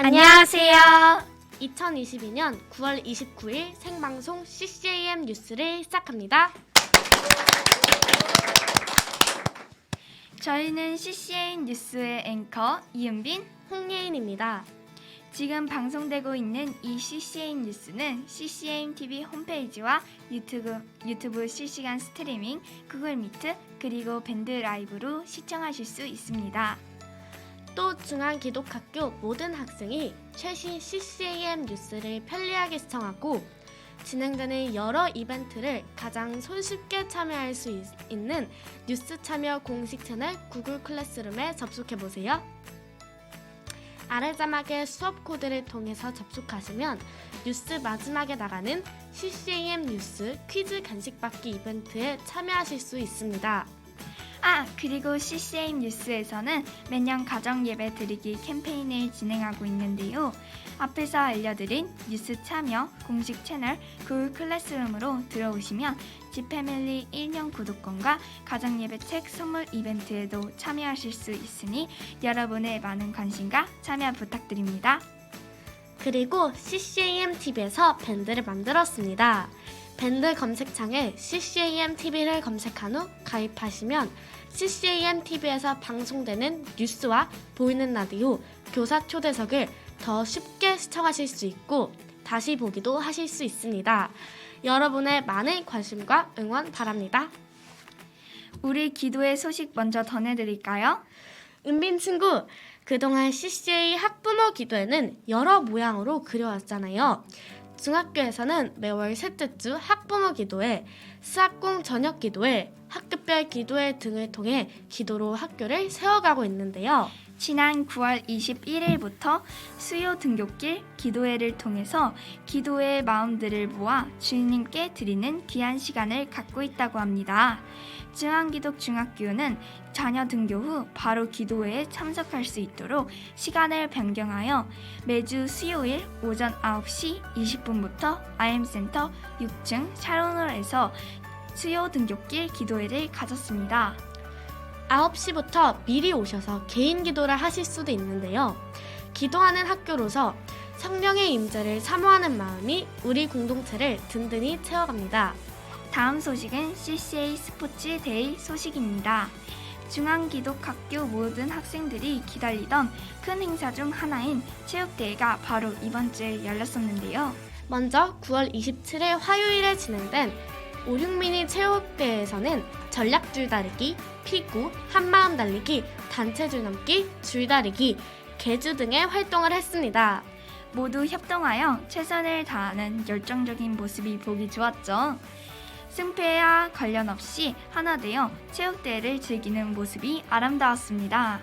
안녕하세요. 2022년 9월 29일 생방송 CCAM 뉴스를 시작합니다. 저희는 CCAM 뉴스의 앵커 이은빈, 홍예인입니다. 지금 방송되고 있는 이 CCAM 뉴스는 CCAM TV 홈페이지와 유튜브 실시간 스트리밍, 구글 미트, 그리고 밴드 라이브로 시청하실 수 있습니다. 또 중앙기독학교 모든 학생이 최신 CCAM 뉴스를 편리하게 시청하고 진행되는 여러 이벤트를 가장 손쉽게 참여할 수 있는 뉴스 참여 공식 채널 구글 클래스룸에 접속해보세요. 아래 자막의 수업 코드를 통해서 접속하시면 뉴스 마지막에 나가는 CCAM 뉴스 퀴즈 간식 받기 이벤트에 참여하실 수 있습니다. 그리고 CCAM 뉴스에서는 매년 가정 예배 드리기 캠페인을 진행하고 있는데요. 앞에서 알려드린 뉴스 참여 공식 채널 구글 클래스룸으로 들어오시면 지패밀리 1년 구독권과 가정 예배 책 선물 이벤트에도 참여하실 수 있으니 여러분의 많은 관심과 참여 부탁드립니다. 그리고 CCAM TV에서 밴드를 만들었습니다. 밴드 검색창에 CCAM TV를 검색한 후 가입하시면 CCAM TV에서 방송되는 뉴스와 보이는 라디오, 교사 초대석을 더 쉽게 시청하실 수 있고 다시 보기도 하실 수 있습니다. 여러분의 많은 관심과 응원 바랍니다. 우리 기도의 소식 먼저 전해드릴까요? 은빈 친구, 그동안 CCA 학부모 기도회는 여러 모양으로 그려왔잖아요. 중학교에서는 매월 셋째 주 학부모 기도회, 수학공 저녁 기도회, 학급별 기도회 등을 통해 기도로 학교를 세워가고 있는데요. 지난 9월 21일부터 수요 등굣길 기도회를 통해서 기도회의 마음들을 모아 주님께 드리는 귀한 시간을 갖고 있다고 합니다. 중앙기독중학교는 자녀 등교 후 바로 기도회에 참석할 수 있도록 시간을 변경하여 매주 수요일 오전 9시 20분부터 IM센터 6층 샤론홀에서 수요 등굣길 기도회를 가졌습니다. 9시부터 미리 오셔서 개인 기도를 하실 수도 있는데요. 기도하는 학교로서 성령의 임재를 사모하는 마음이 우리 공동체를 든든히 채워갑니다. 다음 소식은 CCA 스포츠 데이 소식입니다. 중앙기독학교 모든 학생들이 기다리던 큰 행사 중 하나인 체육대회가 바로 이번 주에 열렸었는데요. 먼저 9월 27일 화요일에 진행된 5.6미니 체육대회에서는 전략 줄다리기, 피구, 한마음 달리기, 단체 줄넘기, 줄다리기, 계주 등의 활동을 했습니다. 모두 협동하여 최선을 다하는 열정적인 모습이 보기 좋았죠. 승패와 관련 없이 하나 되어 체육대회를 즐기는 모습이 아름다웠습니다.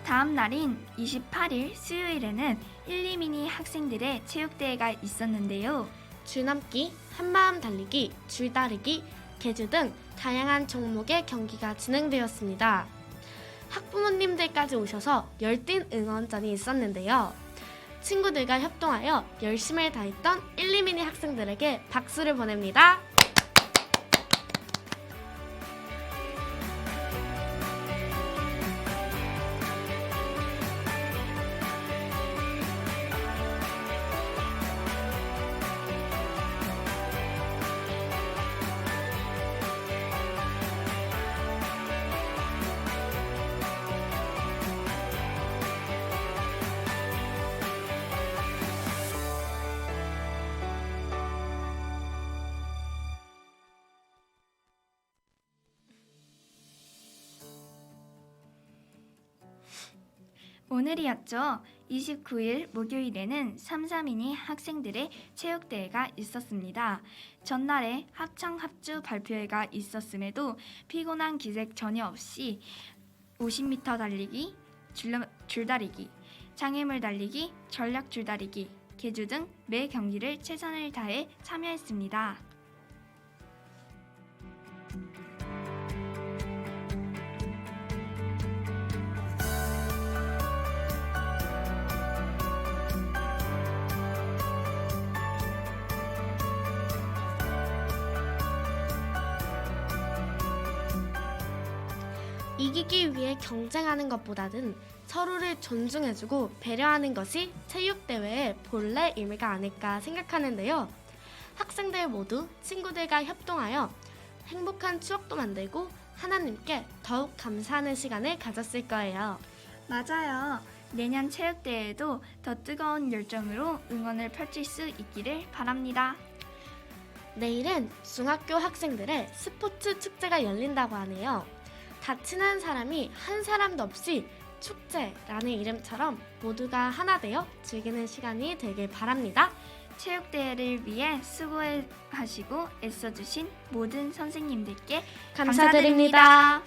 다음 날인 28일 수요일에는 1, 2미니 학생들의 체육대회가 있었는데요. 줄넘기, 한마음 달리기, 줄다리기, 계주 등 다양한 종목의 경기가 진행되었습니다. 학부모님들까지 오셔서 열띤 응원전이 있었는데요. 친구들과 협동하여 열심을 다했던 1, 2미니 학생들에게 박수를 보냅니다. 오늘이었죠. 29일 목요일에는 3·3이니 학생들의 체육대회가 있었습니다. 전날에 합창합주 발표회가 있었음에도 피곤한 기색 전혀 없이 50m 달리기, 줄다리기, 장애물 달리기, 전략 줄다리기, 계주 등 매 경기를 최선을 다해 참여했습니다. 이기기 위해 경쟁하는 것보다는 서로를 존중해주고 배려하는 것이 체육대회의 본래 의미가 아닐까 생각하는데요. 학생들 모두 친구들과 협동하여 행복한 추억도 만들고 하나님께 더욱 감사하는 시간을 가졌을 거예요. 맞아요. 내년 체육대회에도 더 뜨거운 열정으로 응원을 펼칠 수 있기를 바랍니다. 내일은 중학교 학생들의 스포츠 축제가 열린다고 하네요. 다치는 사람이 한 사람도 없이 축제라는 이름처럼 모두가 하나 되어 즐기는 시간이 되길 바랍니다. 체육대회를 위해 수고하시고 애써주신 모든 선생님들께 감사드립니다.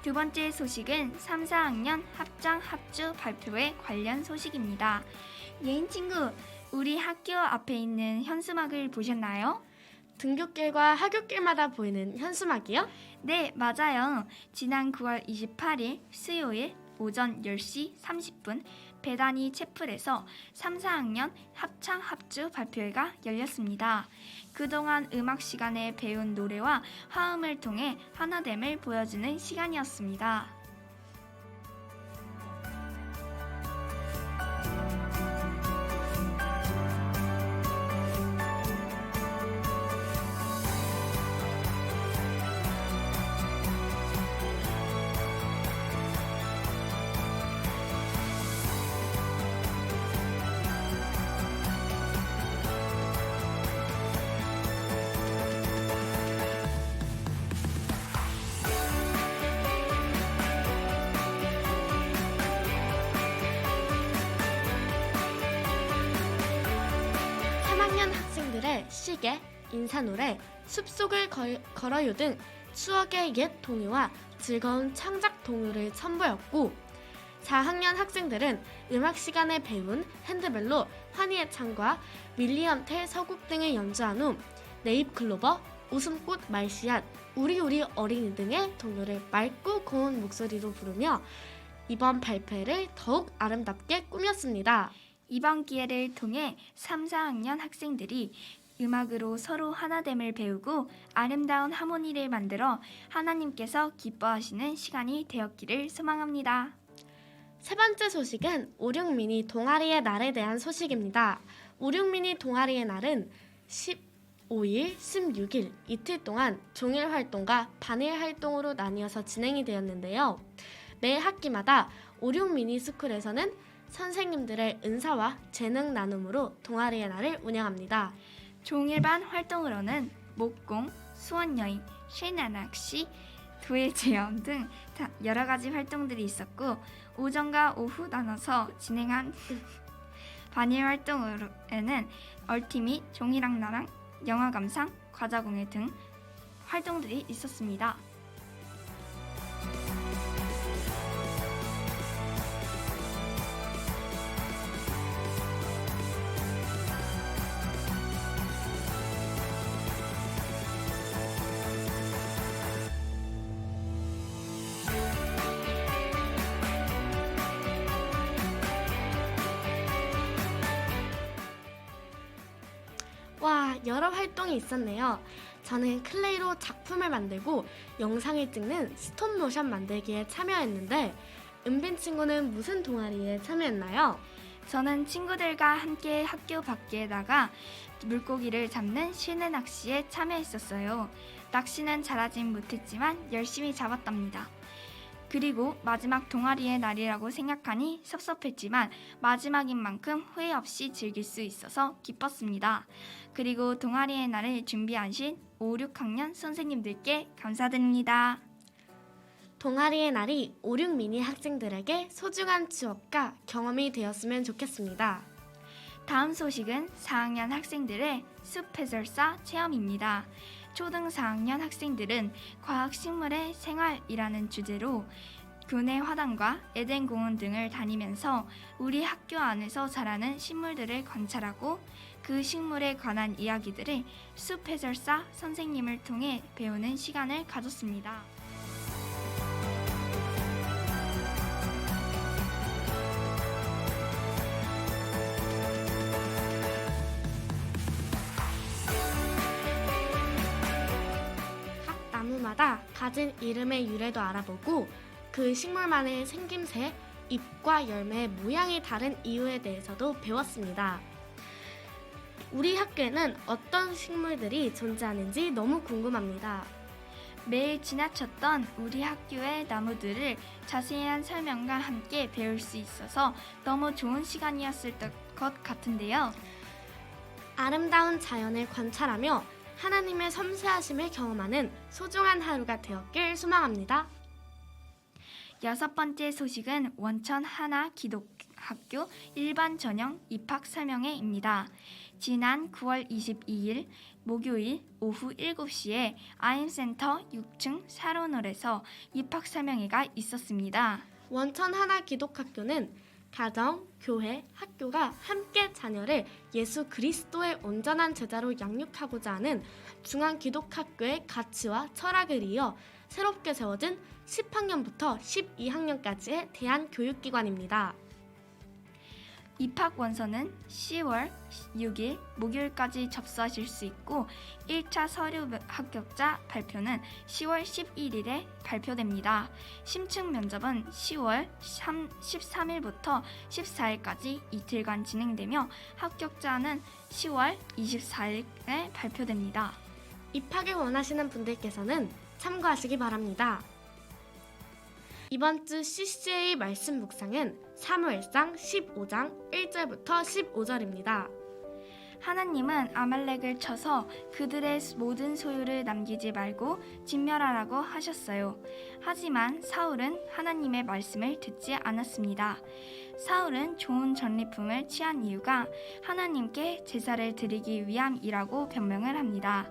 두 번째 소식은 3, 4학년 합창 합주 발표회 관련 소식입니다. 예인 친구, 우리 학교 앞에 있는 현수막을 보셨나요? 등굣길과 하굣길마다 보이는 현수막이요? 네, 맞아요. 지난 9월 28일 수요일 오전 10시 30분 배단위 채플에서 3, 4학년 합창 합주 발표회가 열렸습니다. 그동안 음악 시간에 배운 노래와 화음을 통해 하나됨을 보여주는 시간이었습니다. 학생들의 시계, 인사노래, 숲속을 걸어요 등 추억의 옛 동요와 즐거운 창작 동요를 선보였고 4학년 학생들은 음악 시간에 배운 핸드벨로 환희의 창과 윌리엄 텔 서곡 등을 연주한 후 네잎클로버, 웃음꽃 말씨앗, 우리 어린이 등의 동요를 맑고 고운 목소리로 부르며 이번 발표를 더욱 아름답게 꾸몄습니다. 이번 기회를 통해 3, 4학년 학생들이 음악으로 서로 하나됨을 배우고 아름다운 하모니를 만들어 하나님께서 기뻐하시는 시간이 되었기를 소망합니다. 세 번째 소식은 56미니 동아리의 날에 대한 소식입니다. 56미니 동아리의 날은 15일, 16일 이틀 동안 종일 활동과 반일 활동으로 나뉘어서 진행이 되었는데요. 매 학기마다 56미니 스쿨에서는 선생님들의 은사와 재능 나눔으로 동아리의 날을 운영합니다. 종일반 활동으로는 목공, 수원여행, 실내낚시, 도예 체험 등 여러 가지 활동들이 있었고 오전과 오후 나눠서 진행한 반일 활동에는 얼티밋, 종이랑 나랑, 영화 감상, 과자 공예 등 활동들이 있었습니다. 와, 여러 활동이 있었네요. 저는 클레이로 작품을 만들고 영상을 찍는 스톱모션 만들기에 참여했는데 은빈 친구는 무슨 동아리에 참여했나요? 저는 친구들과 함께 학교 밖에 나가 물고기를 잡는 실내 낚시에 참여했었어요. 낚시는 잘하진 못했지만 열심히 잡았답니다. 그리고 마지막 동아리의 날이라고 생각하니 섭섭했지만 마지막인 만큼 후회 없이 즐길 수 있어서 기뻤습니다. 그리고 동아리의 날을 준비하신 5, 6학년 선생님들께 감사드립니다. 동아리의 날이 5, 6 미니 학생들에게 소중한 추억과 경험이 되었으면 좋겠습니다. 다음 소식은 4학년 학생들의 숲 해설사 체험입니다. 초등 4학년 학생들은 과학식물의 생활이라는 주제로 교내 화단과 에덴공원 등을 다니면서 우리 학교 안에서 자라는 식물들을 관찰하고 그 식물에 관한 이야기들을 숲 해설사 선생님을 통해 배우는 시간을 가졌습니다. 각 나무마다 가진 이름의 유래도 알아보고 그 식물만의 생김새, 잎과 열매의 모양이 다른 이유에 대해서도 배웠습니다. 우리 학교에는 어떤 식물들이 존재하는지 너무 궁금합니다. 매일 지나쳤던 우리 학교의 나무들을 자세한 설명과 함께 배울 수 있어서 너무 좋은 시간이었을 것 같은데요. 아름다운 자연을 관찰하며 하나님의 섬세하심을 경험하는 소중한 하루가 되었길 소망합니다. 6번째 소식은 원천 하나 기독학교 일반 전형 입학 설명회입니다. 지난 9월 22일 목요일 오후 7시에 아임센터 6층 샤론홀에서 입학 설명회가 있었습니다. 원천 하나 기독학교는 가정, 교회, 학교가 함께 자녀를 예수 그리스도의 온전한 제자로 양육하고자 하는 중앙 기독학교의 가치와 철학을 이어 새롭게 세워진 10학년부터 12학년까지의 대안교육기관입니다. 입학 원서는 10월 6일 목요일까지 접수하실 수 있고 1차 서류 합격자 발표는 10월 11일에 발표됩니다. 심층 면접은 10월 13일부터 14일까지 이틀간 진행되며 합격자는 10월 24일에 발표됩니다. 입학을 원하시는 분들께서는 참고하시기 바랍니다. 이번 주 CCA 말씀 묵상은 사무엘상 15장 1절부터 15절입니다. 하나님은 아말렉을 쳐서 그들의 모든 소유를 남기지 말고 진멸하라고 하셨어요. 하지만 사울은 하나님의 말씀을 듣지 않았습니다. 사울은 좋은 전리품을 취한 이유가 하나님께 제사를 드리기 위함이라고 변명을 합니다.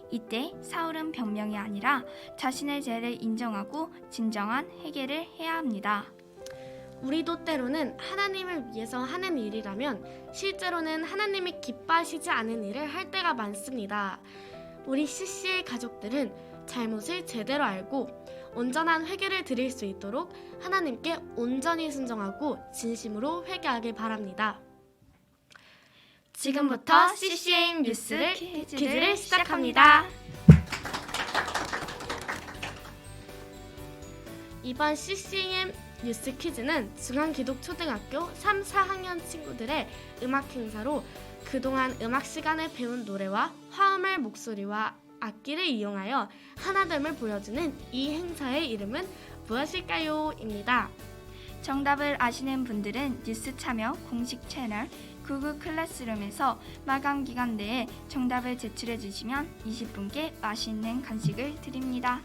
이때 사울은 변명이 아니라 자신의 죄를 인정하고 진정한 회개를 해야 합니다. 우리도 때로는 하나님을 위해서 하는 일이라면 실제로는 하나님이 기뻐하시지 않은 일을 할 때가 많습니다. 우리 CCA 가족들은 잘못을 제대로 알고 온전한 회개를 드릴 수 있도록 하나님께 온전히 순종하고 진심으로 회개하길 바랍니다. 지금부터 CCA 뉴스 퀴즈를 시작합니다. 이번 CCM 뉴스 퀴즈는 중앙기독초등학교 3, 4학년 친구들의 음악 행사로 그동안 음악 시간에 배운 노래와 화음을 목소리와 악기를 이용하여 하나됨을 보여주는 이 행사의 이름은 무엇일까요? 입니다. 정답을 아시는 분들은 뉴스 참여 공식 채널 구글 클래스룸에서 마감 기간 내에 정답을 제출해 주시면 20분께 맛있는 간식을 드립니다.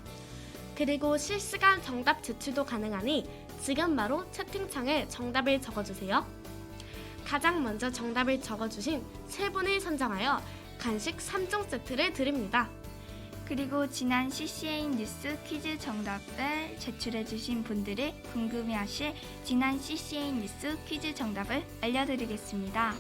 그리고 실시간 정답 제출도 가능하니 지금 바로 채팅창에 정답을 적어주세요. 가장 먼저 정답을 적어주신 3분을 선정하여 간식 3종 세트를 드립니다. 그리고 지난 CCA 뉴스 퀴즈 정답을 제출해 주신 분들이 궁금해하실 지난 CCA 뉴스 퀴즈 정답을 알려드리겠습니다.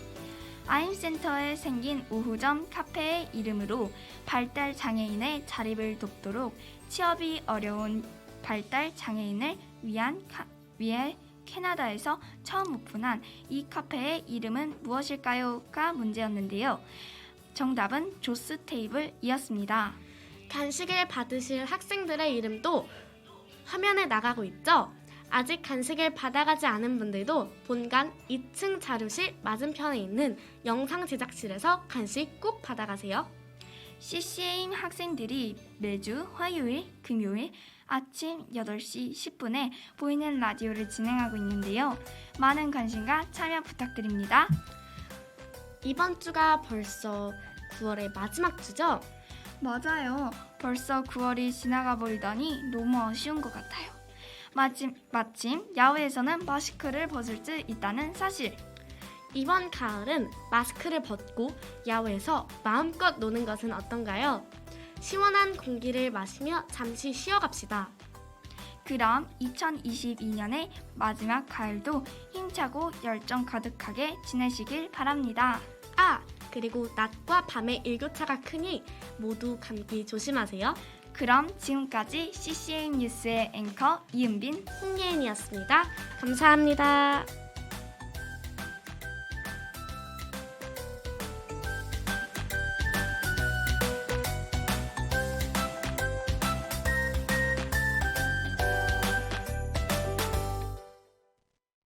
아임센터에 생긴 오후점 카페의 이름으로 발달 장애인의 자립을 돕도록 취업이 어려운 발달 장애인을 위해 캐나다에서 처음 오픈한 이 카페의 이름은 무엇일까요?가 문제였는데요. 정답은 조스 테이블이었습니다. 간식을 받으실 학생들의 이름도 화면에 나가고 있죠? 아직 간식을 받아가지 않은 분들도 본관 2층 자료실 맞은편에 있는 영상 제작실에서 간식 꼭 받아가세요. CCA 학생들이 매주 화요일, 금요일 아침 8시 10분에 보이는 라디오를 진행하고 있는데요. 많은 관심과 참여 부탁드립니다. 이번 주가 벌써 9월의 마지막 주죠? 맞아요. 벌써 9월이 지나가 버리다니 너무 아쉬운 것 같아요. 마침 야외에서는 마스크를 벗을 수 있다는 사실. 이번 가을은 마스크를 벗고 야외에서 마음껏 노는 것은 어떤가요? 시원한 공기를 마시며 잠시 쉬어갑시다. 그럼 2022년의 마지막 가을도 힘차고 열정 가득하게 지내시길 바랍니다. 그리고 낮과 밤의 일교차가 크니 모두 감기 조심하세요. 그럼 지금까지 CCM 뉴스의 앵커 이은빈, 홍예인이었습니다. 감사합니다.